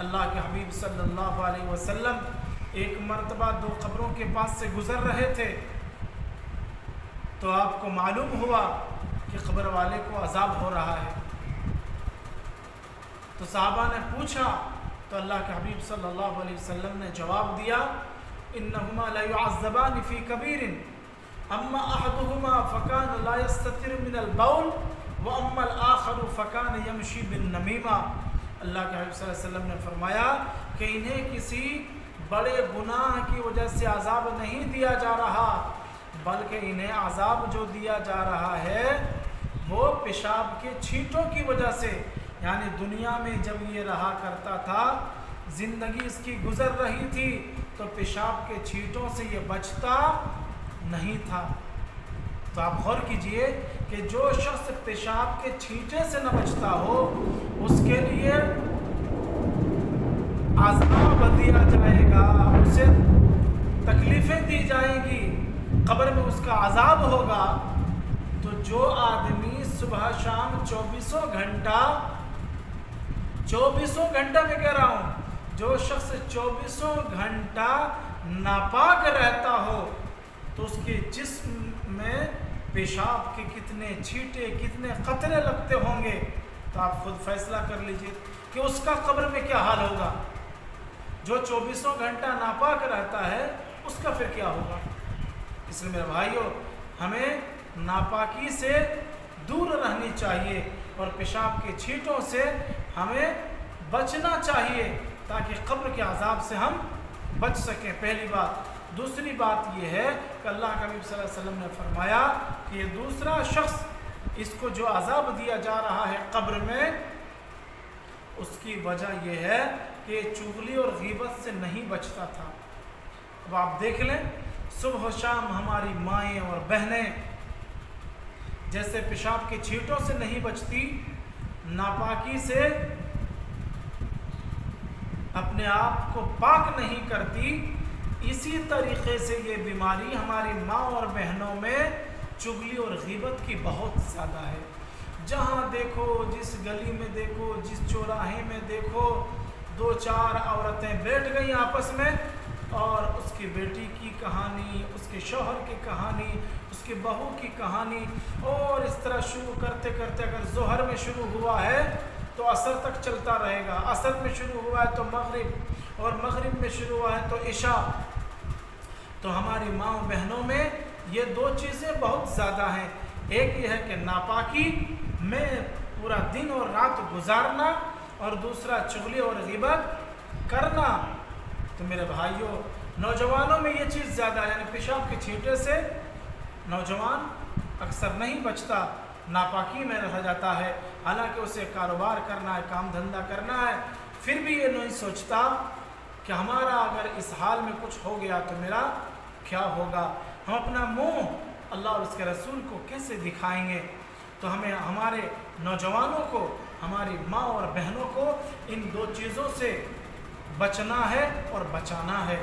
اللہ کے حبیب صلی اللہ علیہ وسلم ایک مرتبہ دو قبروں کے پاس سے گزر رہے تھے تو آپ کو معلوم ہوا کہ قبر والے کو عذاب ہو رہا ہے۔ تو صحابہ نے پوچھا تو اللہ کے حبیب صلی اللہ علیہ وسلم نے جواب دیا انہما لا يعذبان فی کبیر اما احدهما فکان لا یستتر من البول واما الاخر فکان یمشی بالنمیمہ۔ اللہ کے حبیب صلی اللہ علیہ وسلم نے فرمایا کہ انہیں کسی بڑے گناہ کی وجہ سے عذاب نہیں دیا جا رہا، بلکہ انہیں عذاب جو دیا جا رہا ہے وہ پیشاب کے چھینٹوں کی وجہ سے، یعنی دنیا میں جب یہ رہا کرتا تھا، زندگی اس کی گزر رہی تھی تو پیشاب کے چھینٹوں سے یہ بچتا نہیں تھا۔ تو آپ غور کیجئے کہ جو شخص پیشاب کے چھینٹے سے نہ بچتا ہو اس کے لیے عذاب دیا جائے گا، اسے تکلیفیں دی جائیں گی، قبر میں اس کا عذاب ہوگا۔ تو جو آدمی صبح شام 24 گھنٹہ میں کہہ رہا ہوں، جو شخص 24 گھنٹہ ناپاک رہتا ہو تو اس کے جسم میں پیشاب کے کتنے چھینٹے کتنے قطرے لگتے ہوں گے۔ تو آپ خود فیصلہ کر لیجئے کہ اس کا قبر میں کیا حال ہوگا۔ جو 24 گھنٹہ ناپاک رہتا ہے اس کا پھر کیا ہوگا۔ اس لیے میرے بھائیوں، ہمیں ناپاکی سے دور رہنی چاہیے اور پیشاب کے چھینٹوں سے ہمیں بچنا چاہیے تاکہ قبر کے عذاب سے ہم بچ سکیں، پہلی بات۔ دوسری بات یہ ہے کہ اللہ کے حبیب صلی اللہ علیہ وسلم نے فرمایا کہ یہ دوسرا شخص اس کو جو عذاب دیا جا رہا ہے قبر میں، اس کی وجہ یہ ہے کہ چغلی اور غیبت سے نہیں بچتا تھا۔ اب آپ دیکھ لیں، صبح و شام ہماری مائیں اور بہنیں جیسے پیشاب کے چھینٹوں سے نہیں بچتی، ناپاکی سے اپنے آپ کو پاک نہیں کرتی، اسی طریقے سے یہ بیماری ہماری ماں اور بہنوں میں چغلی اور غیبت کی بہت زیادہ ہے۔ جہاں دیکھو، جس گلی میں دیکھو، جس چوراہے میں دیکھو، 2-4 عورتیں بیٹھ گئیں آپس میں اور اس کی بیٹی کی کہانی، اس کے شوہر کی کہانی، اس کی بہو کی کہانی، اور اس طرح شروع کرتے کرتے اگر ظہر میں شروع ہوا ہے تو عصر تک چلتا رہے گا، عصر میں شروع ہوا ہے تو مغرب، اور مغرب میں شروع ہوا ہے تو عشاء۔ تو ہماری ماں و بہنوں میں یہ دو چیزیں بہت زیادہ ہیں، ایک یہ ہے کہ ناپاکی میں پورا دن اور رات گزارنا، اور دوسرا چغلی اور غیبت کرنا۔ تو میرے بھائیوں، نوجوانوں میں یہ چیز زیادہ ہے، یعنی پیشاب کے چھینٹے سے نوجوان اکثر نہیں بچتا، ناپاکی میں رہ جاتا ہے، حالانکہ اسے کاروبار کرنا ہے، کام دھندہ کرنا ہے، پھر بھی یہ نہیں سوچتا کہ ہمارا اگر اس حال میں کچھ ہو گیا تو میرا کیا ہوگا، ہم اپنا منہ اللہ اور اس کے رسول کو کیسے دکھائیں گے۔ تو ہمیں ہمارے نوجوانوں کو، ہماری ماں اور بہنوں کو ان دو چیزوں سے بچنا ہے اور بچانا ہے۔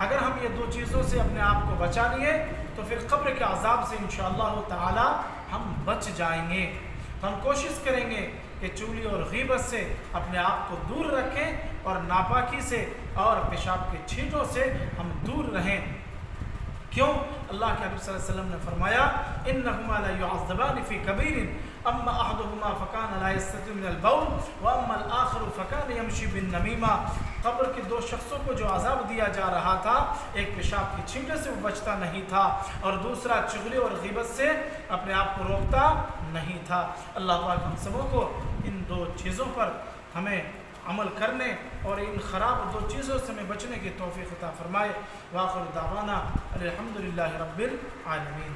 اگر ہم یہ دو چیزوں سے اپنے آپ کو بچا لیے تو پھر قبر کے عذاب سے انشاءاللہ تعالی ہم بچ جائیں گے۔ تو ہم کوشش کریں گے کہ چغلی اور غیبت سے اپنے آپ کو دور رکھیں اور ناپاکی سے اور پیشاب کے چھینٹوں سے ہم دور رہیں۔ کیوں؟ اللہ کے حبیب صلی اللہ علیہ وسلم نے فرمایا انہما لا يعذبان فی کبیر اما احدهما فکان لا یستتر من البول واما الاخر فکان یمشی بالنمیمہ۔ قبر کے دو شخصوں کو جو عذاب دیا جا رہا تھا، ایک پیشاب کے چھینٹے سے وہ بچتا نہیں تھا اور دوسرا چغلی اور غیبت سے اپنے آپ کو روکتا نہیں تھا۔ اللہ پاک ہم سبوں کو ان دو چیزوں پر ہمیں عمل کرنے اور ان خراب دو چیزوں سے ہمیں بچنے کی توفیق عطا فرمائے۔ وآخر دعوانا الحمدللہ رب العالمین۔